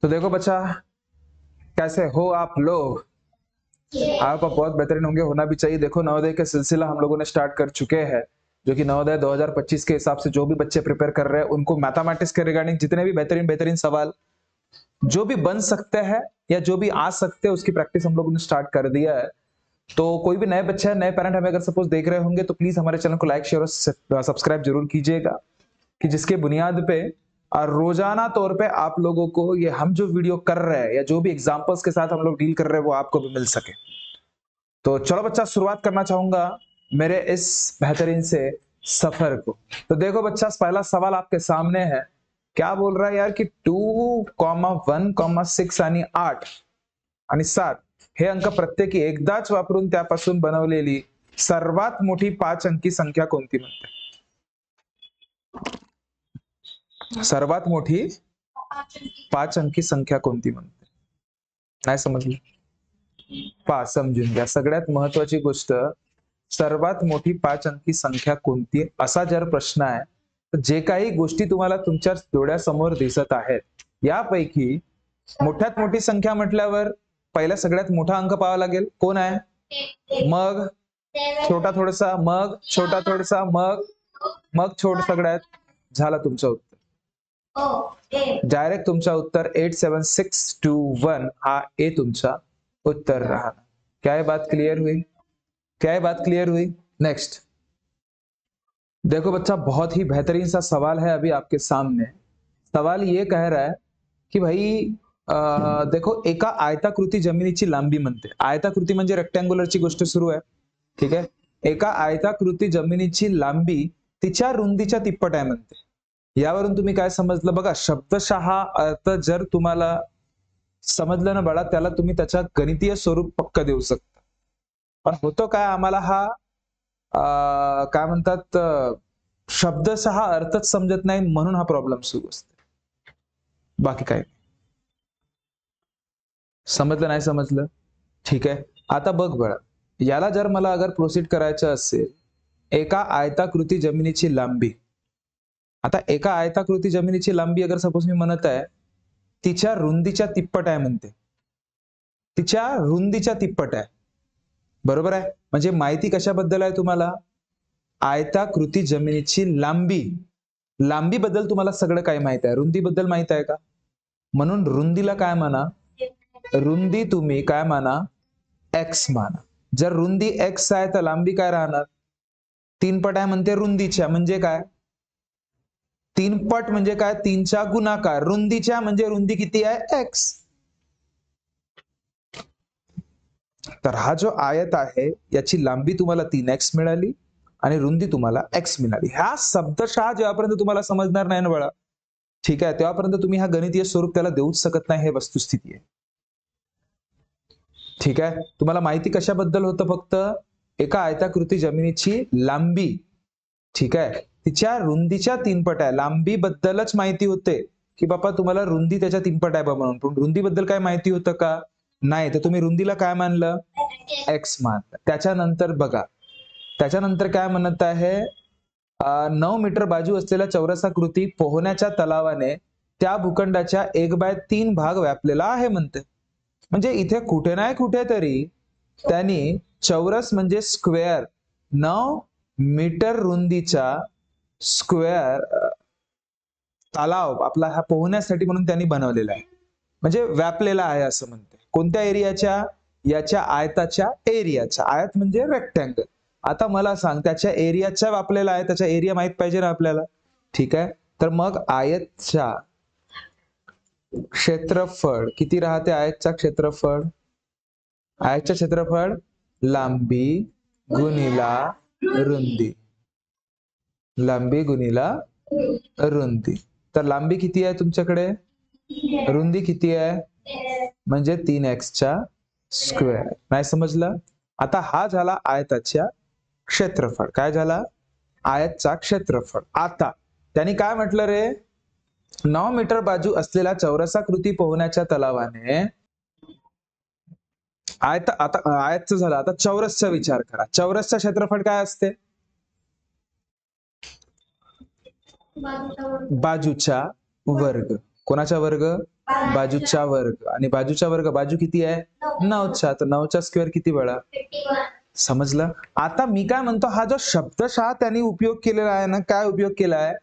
तो देखो बच्चा, कैसे हो आप लोग? आप बहुत बेहतरीन होंगे, होना भी चाहिए। देखो, नवोदय के सिलसिला हम लोगों ने स्टार्ट कर चुके हैं, जो कि नवोदय 2025 के हिसाब से जो भी बच्चे प्रिपेयर कर रहे हैं उनको मैथमेटिक्स के रिगार्डिंग जितने भी बेहतरीन बेहतरीन सवाल जो भी बन सकते हैं या जो भी आ सकते हैं उसकी प्रैक्टिस हम लोगों ने स्टार्ट कर दिया है। तो कोई भी नए बच्चे, नए पेरेंट हमें अगर सपोज देख रहे होंगे तो प्लीज हमारे चैनल को लाइक, शेयर और सब्सक्राइब जरूर कीजिएगा, कि जिसके बुनियाद पे और रोजाना तौर पे आप लोगों को ये हम जो वीडियो कर रहे हैं या जो भी एग्जांपल्स के साथ हम लोग डील कर रहे हैं वो आपको भी मिल सके। तो चलो बच्चा, शुरुआत करना चाहूंगा मेरे इस बेहतरीन से सफर को। तो देखो बच्चा, पहला सवाल आपके सामने है। क्या बोल रहा है यार कि 2,1,6 आणि 8 आणि 7 हे अंक प्रत्येकी एकदाच वापरून त्यापासून बनवलेली सर्वात मोठी 5 अंकी संख्या कोणती म्हणते? सर्वात मोठी 5 अंकी संख्या कोणती म्हणते? नाही समजली? समजून घ्या, सगळ्यात महत्वाची गोष्ट, सर्वात मोठी 5 अंकी संख्या कोणती, असा जर प्रश्न आहे तर जे काही गोष्टी तुम्हाला तुमच्या डोळ्यासमोर दिसत आहेत यापैकी मोठ्यात मोठी संख्या म्हटल्यावर पहिला सगळ्यात मोठा अंक पाहावा लागेल. कोण आहे? मग छोटा थोडासा, मग छोटा थोडासा, मग छोट सगळ्यात. झालं तुमचं उत्तर. डायरेक्ट तुमचा उत्तर 87621 हा ए तुमचा उत्तर रहा. क्या ये बात क्लियर हुई? क्या ये बात क्लियर हुई? नेक्स्ट देखो बच्चा, बहुत ही बेहतरीन सा सवाल है अभी आपके सामने. सवाल ये कह रहा है की भाई देखो, एका आयताकृती जमिनीची लांबी म्हणते. आयताकृती म्हणजे रेक्टँग्युलरची गोष्ट सुरू आहे, ठीक आहे. एका आयताकृती जमिनीची लांबी तिच्या रुंदीच्या तिप्पट आहे म्हणते. यावरून तुम्ही काय समजलं बघा. शब्दशः अर्थ जर तुम्हाला समजलं ना बाळा, त्याला तुम्ही त्याच्या गणितीय स्वरूप पक्क देऊ शकता. पण होतो काय, आम्हाला हा काय म्हणतात, शब्दशः अर्थच समजत नाही, म्हणून हा प्रॉब्लेम सुरू असतो. बाकी काय समजलं नाही समजलं? ठीक आहे. आता बघ बाळा, याला जर मला अगर प्रोसीड करायचं असेल, एका आयताकृती जमिनीची लांबी, आता एका आयताकृती जमिनीची लांबी अगर सपोज मी म्हणत आहे तिच्या रुंदीच्या तिप्पट आहे म्हणते. तिच्या रुंदीच्या तिप्पट आहे, बरोबर आहे. म्हणजे माहिती कशाबद्दल आहे तुम्हाला? आयताकृती जमिनीची लांबी. लांबीबद्दल तुम्हाला सगळं काही माहित आहे, रुंदीबद्दल माहित आहे का? म्हणून रुंदीला काय म्हणा? रुंदी तुम्ही काय माना? एक्स माना. जर रुंदी एक्स आहे तर लांबी काय राहणार? 3 पट आहे म्हणते रुंदीच्या. म्हणजे काय? 3 पट म्हणजे काय? 3चा गुणाकार. रुंदीच्या म्हणजे रुंदी किती आहे? एक्स. तर हा जो आयत आहे याची लांबी तुम्हाला 3x मिळाली आणि रुंदी तुम्हाला x मिळाली. ह्या शब्दशः जेव्हापर्यंत तुम्हाला समजणार नाही ना बाळा, ठीक आहे, तेव्हापर्यंत तुम्ही हा गणितीय स्वरूप त्याला देऊच शकत नाही, हे वस्तुस्थिती आहे. ठीक आहे. तुम्हाला माहिती कशाबद्दल होतं? फक्त एका आयताकृती जमिनीची लांबी, ठीक आहे, तिच्या रुंदीच्या 3 पट आहे. लांबी बद्दलच माहिती होते की बाबा तुम्हाला रुंदी त्याच्या 3 पट आहे बा म्हणून. पण रुंदीबद्दल काय माहिती होतं का? नाही. तर तुम्ही रुंदीला काय मानलं? एक्स मानलं. त्याच्यानंतर बघा, त्याच्यानंतर काय म्हणत आहे? 9 मीटर बाजू असलेल्या चौरसाकृती पोहण्याच्या तलावाने त्या भूखंडाच्या 1/3 भाग व्यापलेला आहे म्हणते. म्हणजे इथे कुठे नाही कुठेतरी त्यांनी चौरस म्हणजे स्क्वेअर, 9 मीटर रुंदीचा स्क्वेअर तलाव आपला हा पोहण्यासाठी म्हणून त्यांनी बनवलेला आहे, म्हणजे व्यापलेला आहे असं म्हणते. कोणत्या एरियाच्या? याच्या आयताच्या एरियाच्या. आयत म्हणजे रेक्टँगल. आता मला सांग, त्याच्या एरियाच्या व्यापलेला आहे, त्याचा एरिया माहित पाहिजे ना आपल्याला, ठीक आहे. तर मग आयतच्या क्षेत्रफळ किती राहते? आयतचा क्षेत्रफळ, आयतचे क्षेत्रफळ लांबी गुणिला रुंदी, लांबी गुणिला रुंदी. तर लांबी किती आहे तुमच्याकडे? रुंदी किती आहे? म्हणजे 3x चा स्क्वेअर. नाही समजलं? आता हा झाला आयताच्या क्षेत्रफळ. काय झाला? आयतचा क्षेत्रफळ. आता त्यांनी काय म्हटलं रे? 9 मीटर बाजू असलेल्या चौरसाकृती पोहण्याच्या तलावाने आयत, आता आयतचं झालं, आता चौरसचा विचार करा. चौरसचं क्षेत्रफळ काय असते? बाजूचा वर्ग. कोणाचा वर्ग? बाजूचा वर्ग, आणि बाजूचा वर्ग बाजू किती आहे 9चा, तर 9चा स्क्वेअर किती वेळा, समजलं. आता मी काय म्हणतो, हा जो शब्दशः त्यांनी उपयोग केलेला आहे ना, काय उपयोग केला आहे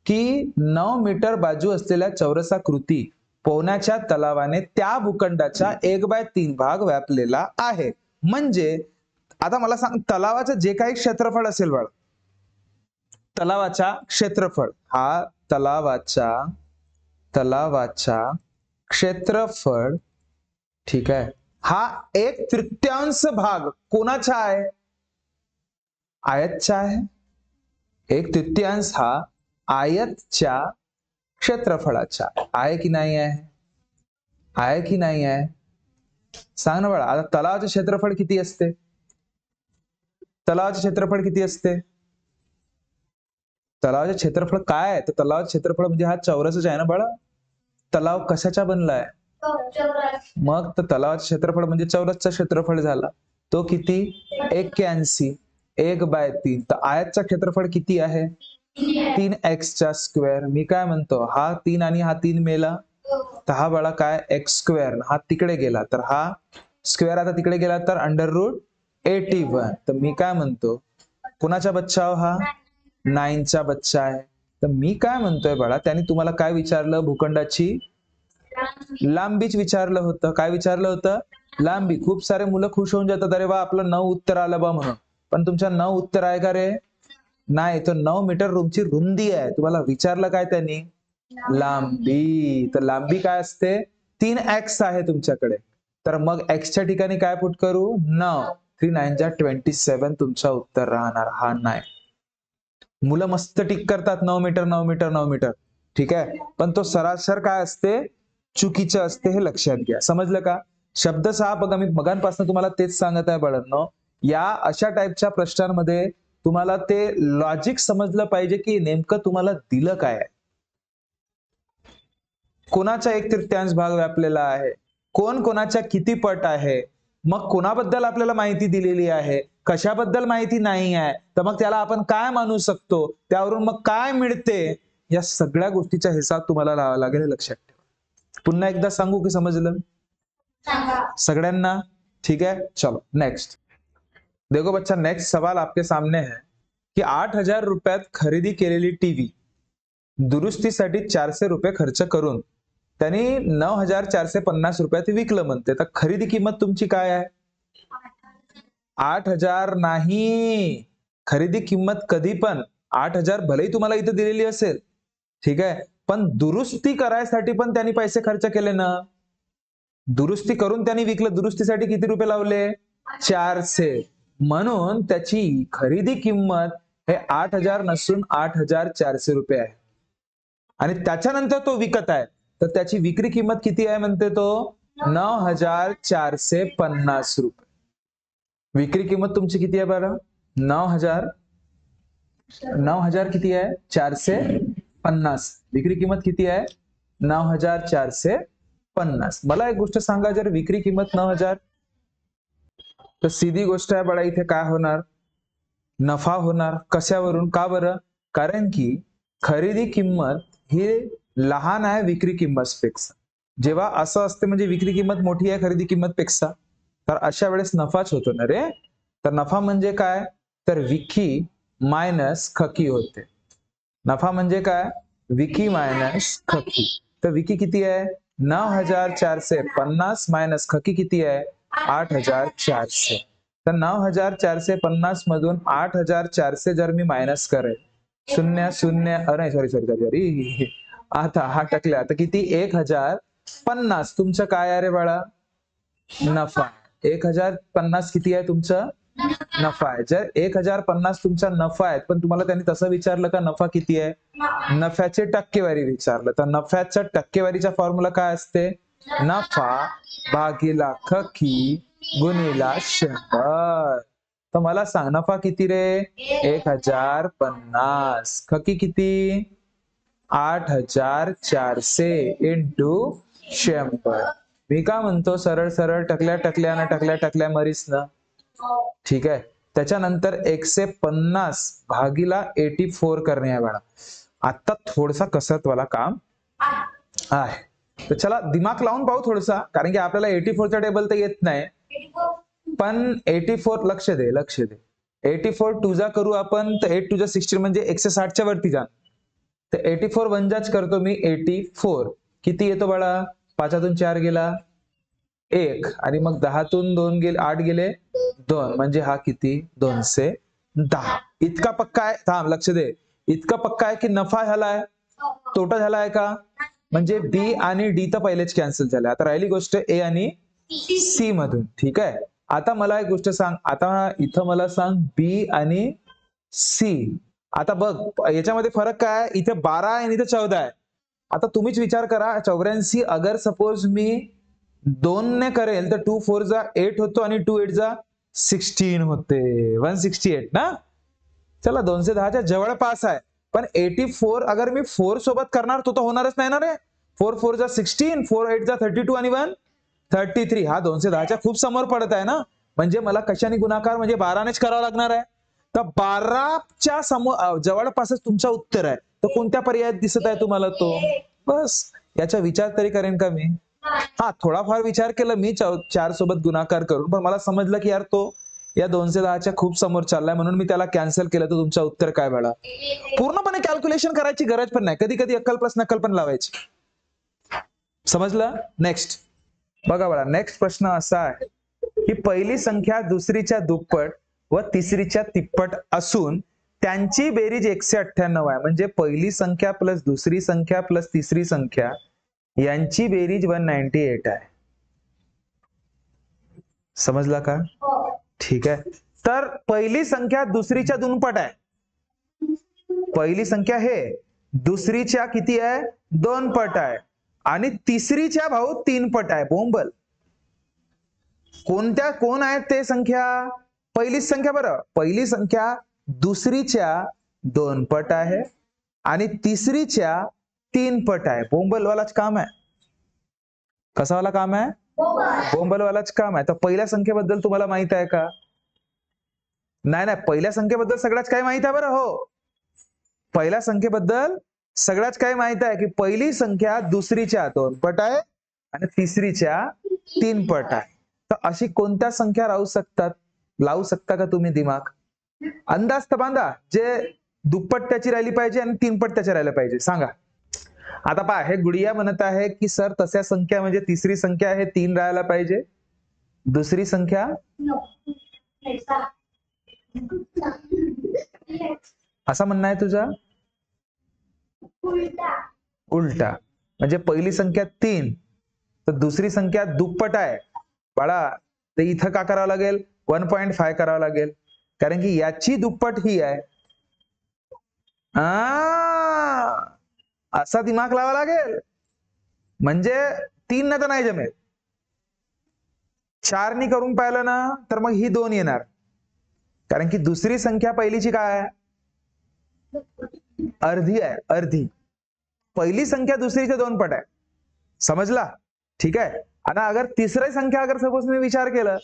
की 9 मीटर बाजू असलेल्या चौरसाकृती पोहण्याच्या तलावाने त्या भूखंडाचा 1/3 भाग व्यापलेला आहे. म्हणजे आता मला सांग, तलावाचं जे काही क्षेत्रफळ असेल बाळ, तलावाचा क्षेत्रफळ, हा तलावाचा क्षेत्रफळ, ठीक आहे, हा 1/3 भाग कोणाचा आहे, आयतचा आहे. 1/3 हा आयतच्या क्षेत्रफळाचा आहे की नाही आहे, आहे की नाही आहे, सांग ना बाळा. आता तलावाचे क्षेत्रफळ किती असते, तलावाचे क्षेत्रफळ किती असते, तलावाचे क्षेत्रफळ काय आहे, तर तलावाचे क्षेत्रफळ म्हणजे हा चौरसच आहे ना बाळा. तलाव कशाचा बनलाय, मग तर तलावाचे क्षेत्रफळ म्हणजे चौरसचं क्षेत्रफळ झाला. तो किती 81, 1/3. तर आयतचं क्षेत्रफळ किती आहे 3x स्क्वेअर. मी काय म्हणतो, हा 3 आणि हा 3 मेला, तर हा बाळा काय x स्क्वेअर, हा तिकडे गेला तर हा स्क्वेअर आता तिकडे गेला तर √81. तर मी काय म्हणतो, कुणाचा बच्चा हा 9चा बच्चा आहे. तर मी काय म्हणतोय बाळा, त्यांनी तुम्हाला काय विचारलं, भूखंडाची लांबीच विचारलं होतं. काय विचारलं होतं, लांबी. खूप सारे मुलं खुश होऊन जातात, अरे वा आपलं 9 उत्तर आलं बा म्हणून. पण तुमच्या 9 उत्तर आहे का रे, नाही. तर 9 मीटर रूमची रुंदी आहे. तुम्हाला विचारलं काय त्यांनी, लांबी. तर लांबी काय असते 3x आहे तुमच्याकडे, तर मग x च्या ठिकाणी काय पुट करू 9, 3 9 जा 27 तुमचा उत्तर राहणार, हा नाही. मुलं मस्त टिक करतात 9 मीटर 9 मीटर 9 मीटर, ठीक आहे, पण तो सरासर काय असते, चुकीचं असते, हे लक्षात घ्या. समजलं का. शब्दशः बघा, मी मगांपासून तुम्हाला तेच सांगत आहे बाळांनो, या अशा टाईपच्या प्रश्नांमध्ये तुम्हाला ते लॉजिक समजलं पाहिजे की नेमकं तुम्हाला दिलं काय आहे, कोणाचा 1/3 भाग व्यापलेला आहे, कोण कोणाच्या किती पट आहे, मग कोणाबद्दल आपल्याला माहिती दिलेली आहे, कशाबद्दल माहिती नाही आहे, तर मग त्याला आपण काय मानू शकतो, त्यावरून मग काय मिळते, या सगळ्या गोष्टीचा हिसाब तुम्हाला लावावा लागेल, लक्षात ठेवा. पुन्हा एकदा सांगू की समजलं सगळ्यांना, ठीक है. चलो नेक्स्ट देखो बच्चा, नेक्स्ट सवाल आपके सामने है की 8,000 रुपयात खरेदी केलेली टीव्ही दुरुस्तीसाठी 400 रुपये खर्च करून त्यांनी 9,450 रुपयात विकलं म्हणते. तर खरेदी किंमत तुमची काय आहे, 8,000 नाही. खरेदी किंमत कधी पण 8,000 भलेही तुम्हाला इथे दिलेली असेल, ठीक आहे, पण दुरुस्ती करायसाठी पण त्यांनी पैसे खर्च केले ना, दुरुस्ती करून त्यांनी विकलं, दुरुस्तीसाठी किती रुपये लावले 400, म्हणून त्याची खरेदी किंमत हे 8,000 नसून 8,400 रुपये आहे. आणि त्याच्यानंतर तो विकत आहे, तर त्याची विक्री किंमत किती आहे म्हणते तो 9,450 रुपये. विक्री किंमत तुमची किती आहे बरं, 9,000 किती आहे 450, विक्री किंमत किती आहे 9,450. मला एक गोष्ट सांगा, जर विक्री किंमत 9,000, तर सीधी गोष्ट आहे बडा, इथे काय होणार, नफा होणार. कशावरून, का बरं, कारण की खरेदी किंमत ही लहान आहे विक्री किंमतपेक्षा. जेव्हा असं असते म्हणजे विक्री किंमत मोठी आहे खरेदी किंमतपेक्षा, तर अशा वेळेस नफाच होतो ना रे. तर नफा म्हणजे काय, तर विकी मायनस खकी होते. नफा म्हणजे काय, विकी मायनस खकी. तर विकी किती आहे 9,450 मायनस खकी किती आहे 8,400. तर 9,450 मधून 8,400 जर मी मायनस करेल, 0 0, अरे सॉरी, आता हा टकल्या, तर किती 1,050 तुमचं काय आहे रे बाळा, नफा. 1,050 किती आहे तुमचं नफा आहे. जर 1,050 तुमचा नफा आहे, पण तुम्हाला त्यांनी तसं विचारलं का नफा किती आहे, नफ्याचे टक्केवारी विचारलं, तर नफ्याच्या टक्केवारीचा फॉर्म्युला काय असते, नफा भागीला खकी गुणिला 100. तर मला सांग नफा किती रे 1,050, खकी किती 8,400 इंटू 100. मी काय म्हणतो, सरळ सरळ टकल्या टकल्या टकल्या टकल्या मरीस ना, ठीक आहे. त्याच्यानंतर 150 भागीला 84 करणे आहे बाळा. आता थोडसा कसरत वाला काम आहे. तर चला दिमाग लावून पाहू थोडसा, कारण की आपल्याला 84चा टेबल तर येत नाही, पण 84 लक्ष दे 84 टू जा करू आपण तर 8 टू जा 16 म्हणजे 160च्या वरती जा. तर 84 वन जाच करतो मी 84. किती येतो बाळा? 5तून 4 गेला 1 आणि मग 10तून 2 गेले 8 गेले 2 म्हणजे हा किती? 210. इतका पक्का आहे. थांब लक्ष दे. इतका पक्का आहे की नफा झालाय, तोटा झालाय का? म्हणजे बी आणि डी तर पहिलेच कॅन्सल झाले. आता राहिली गोष्ट ए आणि सी मधून. ठीक आहे. आता मला एक गोष्ट सांग. आता इथं मला सांग बी आणि सी. आता बघ याच्यामध्ये फरक काय आहे? इथे 12 आहे आणि इथे 14 आहे. आता तुम्हीच विचार करा 84 अगर सपोज मी 2 ने करेल तर 2 4 जा 8 होतो आणि 2 8 जा 16 होते. 168 ना. चला 210च्या जवळपास आहे. पण 84 अगर मी 4 सोबत करणार तो तर होणारच नाही ना रे. 4 4 जा 16, 4 8 जा 32 आणि 1 33. हा 210च्या खूप समोर पडत आहे ना. म्हणजे मला कशाने गुणाकार म्हणजे 12नेच करावा लागणार आहे. तर 12च्या समोर जवळपासच तुमचं उत्तर आहे. तर कोणत्या पर्यायात दिसत आहे तुम्हाला तो? बस याचा विचार तरी करेन का मी? हा थोडाफार विचार केला मी 4 सोबत गुणाकार करून, पण मला समजलं की यार तो या 210च्या खूप समोर चाललाय म्हणून मी त्याला कॅन्सल केलं. तर तुमचं उत्तर काय बाळा? पूर्णपणे कॅल्क्युलेशन करायची गरज पण नाही. कधी कधी अक्कल प्लस नक्कल पण लावायची. समजलं? नेक्स्ट बघा बाळा, नेक्स्ट प्रश्न असा आहे की पहिली संख्या दुसरीच्या दुप्पट व तिसरीच्या तिप्पट असून त्यांची बेरीज 198 आहे. म्हणजे पहिली संख्या प्लस दुसरी संख्या प्लस तिसरी संख्या यांची बेरीज 198 आहे. समजला का? ठीक आहे. तर पहिली संख्या दुसरीच्या दुप्पट आहे. पहिली संख्या हे दुसरीच्या किती आहे? 2 पट आहे आणि तिसरीच्या भाऊ 3 पट आहे. बोंबल कोण आहेत ते संख्या? पहिलीच संख्या बरं. पहिली संख्या दुसरीच्या 2 पट आहे आणि तिसरीच्या 3 पट आहे. बोंबलवालाच काम आहे. कसावाला काम आहे? बोंबलवालाच काम आहे. तर पहिल्या संख्येबद्दल तुम्हाला माहित आहे का? नाही पहिल्या संख्येबद्दल सगळ्याच काही माहित आहे बरं. हो पहिल्या संख्येबद्दल सगळ्याच काही माहित आहे की पहिली संख्या दुसरीच्या 2 पट आहे आणि तिसरीच्या 3 पट आहे. तर अशी कोणत्या संख्या लावू शकता का तुम्ही दिमाग? अंदाज तर बांधा. जे दुप्पट त्याची राहिली पाहिजे आणि 3 पट त्याची राहिलं पाहिजे. सांगा. आता पहा हे गुडिया म्हणत आहे की सर तशा संख्या म्हणजे तिसरी संख्या आहे 3 राहायला पाहिजे, दुसरी संख्या असा म्हणणं आहे तुझा? उलटा म्हणजे पहिली संख्या 3 तर दुसरी संख्या दुप्पट आहे बाळा. तर इथं का करावं लागेल? 1.5 करावं लागेल, कारण की याची दुप्पट ही आहे. असा दिमाग लावा लागेल. म्हणजे 3 न तर नाही जमेल. 4 नी करून पाहिलं ना तर मग ही 2 येणार, कारण की दुसरी संख्या पहिलीची काय आहे? अर्धी आहे. अर्धी. पहिली संख्या दुसरीच्या 2 पट आहे. समजला? ठीक आहे. आणि अगर तिसरी संख्या अगर सपोज मी विचार केला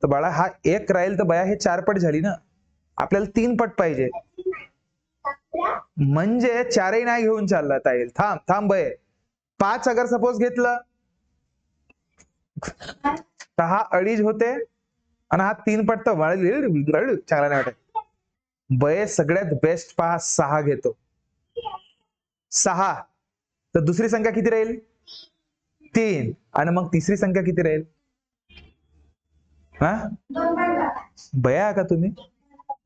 तर बाळा हा 1 राहील तर बया हे 4 पट झाली ना. आपल्याला 3 पट पाहिजे. म्हणजे 4ही नाही घेऊन चालता येईल. थांब बये 5 अगर सपोज घेतलं तर हा 2.5 होते आणि हा 3 पट तर चांगला नाही वाटत. बये सगळ्यात बेस्ट पहा 6 घेतो. 6 तर दुसरी संख्या किती राहील? 3 आणि मग तिसरी संख्या किती राहील? हा बया का तुम्ही?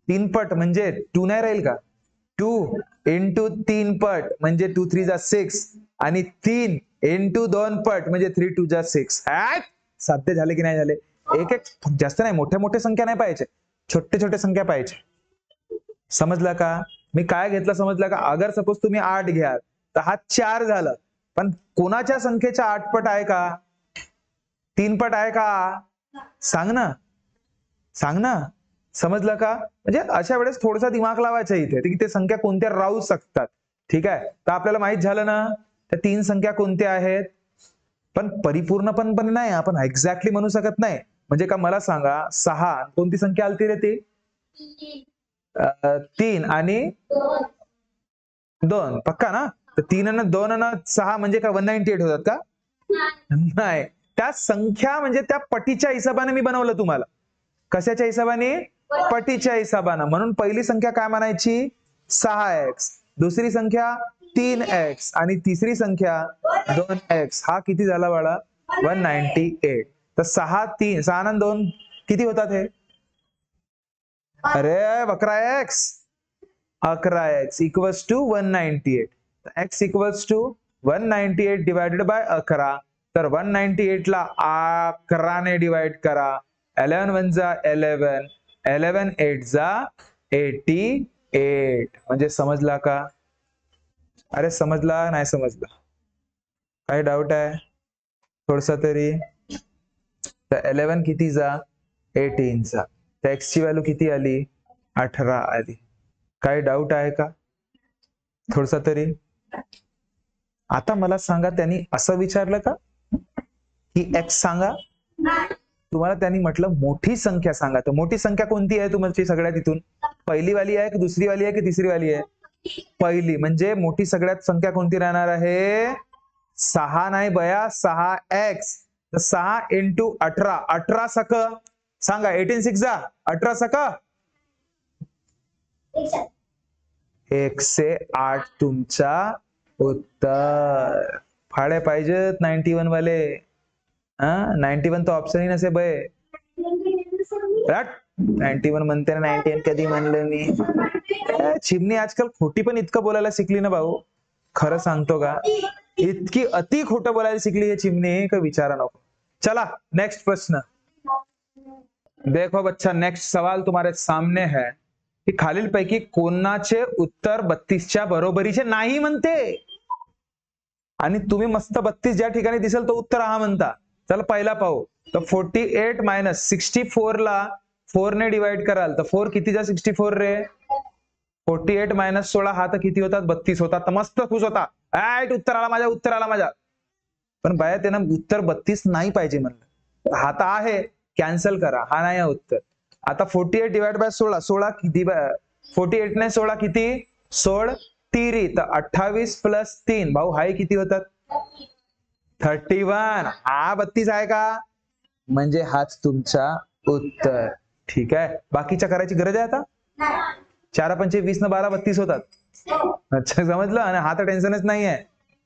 3 पट म्हणजे 2 नाही राहील का? 2 इंटू 3 पट म्हणजे 2 3 जा 6 आणि 3 इंटू 2 पट म्हणजे 3 2 जा 6. साध्य झाले की नाही झाले? एक जास्त नाही, मोठ्या संख्या नाही पाहिजे, छोटे संख्या पाहिजे. समजला का? मी काय घेतलं समजलं का? अगर सपोज तुम्ही 8 घ्याल तर हा 4 झालं, पण कोणाच्या संख्येच्या 8 पट आहे का? 3 पट आहे का? सांग ना. समजलं का? म्हणजे अशा वेळेस थोडासा दिमाग लावायचा इथे की ते संख्या कोणत्या राहू शकतात. ठीक आहे. तर आपल्याला माहित झालं ना त्या 3 संख्या कोणत्या आहेत, पण परिपूर्णपणे नाही आपण एक्झॅक्टली म्हणू शकत नाही. म्हणजे का मला सांगा 6 कोणती संख्या आलती रे ती? 3 आणि 2 पक्का ना? तर 3 आणि 2 आणि 6 म्हणजे काय 198 होतात का? नाही, त्या संख्या म्हणजे त्या पटीच्या हिशोबाने मी बनवलं तुम्हाला. कशाच्या हिशोबाने? पटीच्या हिशोबाने. म्हणून पहिली संख्या काय म्हणायची? 6x, दुसरी संख्या 3x आणि तिसरी संख्या 2x. हा किती झाला बाळा? 198. तर 6 आणि 2 किती होतात हे? अरे 11x, 11x equals to 198. x equals to 198 divided by 11. तर 198 ला 11 ने डिवाइड करा. 11 1 जा 11, 11 8 जा 88. म्हणजे समजला का? अरे समजला नाही समजला? काही डाऊट आहे थोडसा तरी? तर 11 किती जा? 18 जा. तर x ची व्हॅल्यू किती आली? 18 आली. काही डाऊट आहे का थोडसा तरी? आता मला सांगा, त्यांनी असं विचारलं का की x सांगा? तुम्हाला त्यांनी म्हटलं मोठी संख्या सांगा. तर मोठी संख्या कोणती आहे तुमची सगळ्यात इथून? पहिली वाली आहे की दुसरी वाली आहे की तिसरी वाली आहे? पहिली. म्हणजे मोठी सगळ्यात संख्या कोणती राहणार आहे? 6 नाही बया, 6x. तर 6 into 18, 18 सक सांगा. 18 6 जा 18 सक 108 तुमचा उत्तर. फाडे पाहिजेत 91 वाले. 91 तो ऑप्शन ही नसे बय. 91 म्हणते ना, 91 कधी म्हणलं मी? चिमणी आजकाल खोटी पण इतकं बोलायला शिकली ना भाऊ, खरं सांगतो का, इतकी अति खोटं बोलायला शिकली है चिमणी का विचारा नको. चला नेक्स्ट प्रश्न देखो बच्चा. नेक्स्ट सवाल तुम्हारे सामने है की खालीलपैकी कोणाचे उत्तर 32च्या बरोबरीचे नाही म्हणते. आणि तुम्ही मस्त 32 ज्या ठिकाणी दिसेल तो उत्तर हा म्हणता. चला पहिला पाहू. तर 48 मायनस 64 ला 4 ने डिवाइड कराल तर 4 कितीचा 64 रे? 48 मायनस 16 हा तर किती होतात? 32 होतात. तर मस्त खुश होता, उत्तर आला माझ्या, उत्तर आला माझ्या. पण बाया त्यानं उत्तर 32 नाही पाहिजे म्हणलं. हा तर आहे, कॅन्सल करा, हा नाही आहे उत्तर. आता 48 डिवाइड बाय 16, 16 किती? 48 ने 16 किती? 16 तिरी. तर 28 प्लस 3 भाऊ हाय किती होतात? 31. हा 32 आहे का? म्हणजे हाच तुमचा उत्तर. ठीक आहे, बाकीच्या करायची गरज आहे आता? 4 पंचे 20 न 12 32 होतात. अच्छा समजलं. आणि हा तर टेन्शनच नाहीये.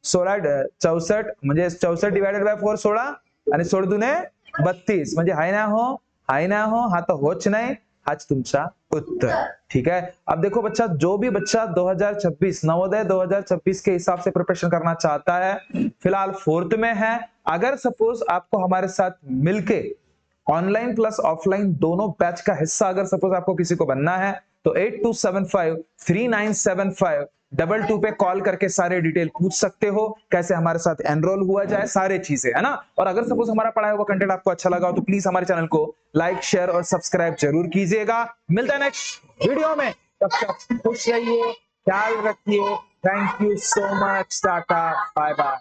64 म्हणजे 64 डिवाइडेड बाय 4 16 आणि 16 दुने 32. म्हणजे हाय ना हो, हाय ना हो, हा तो होच नहीं, आज तुमचा उत्तर. ठीक है, अब देखो बच्चा, जो भी बच्चा 2026 नवोदय 2026 के हिसाब से प्रिपरेशन करना चाहता है, फिलहाल 4th में है, अगर सपोज आपको हमारे साथ मिलके ऑनलाइन प्लस ऑफलाइन दोनों बैच का हिस्सा अगर सपोज आपको किसी को बनना है तो 8275397522 पे कॉल करके सारे डिटेल पूछ सकते हो, कैसे हमारे साथ एनरोल हुआ जाए, सारे चीजें है ना। और अगर सपोज हमारा पढ़ाया हुआ कंटेंट आपको अच्छा लगा हो तो प्लीज हमारे चैनल को लाइक शेयर और सब्सक्राइब जरूर कीजिएगा। मिलता है नेक्स्ट वीडियो में, तब तक खुश रहिए, ख्याल रखिए। Thank you so much, tata, bye bye.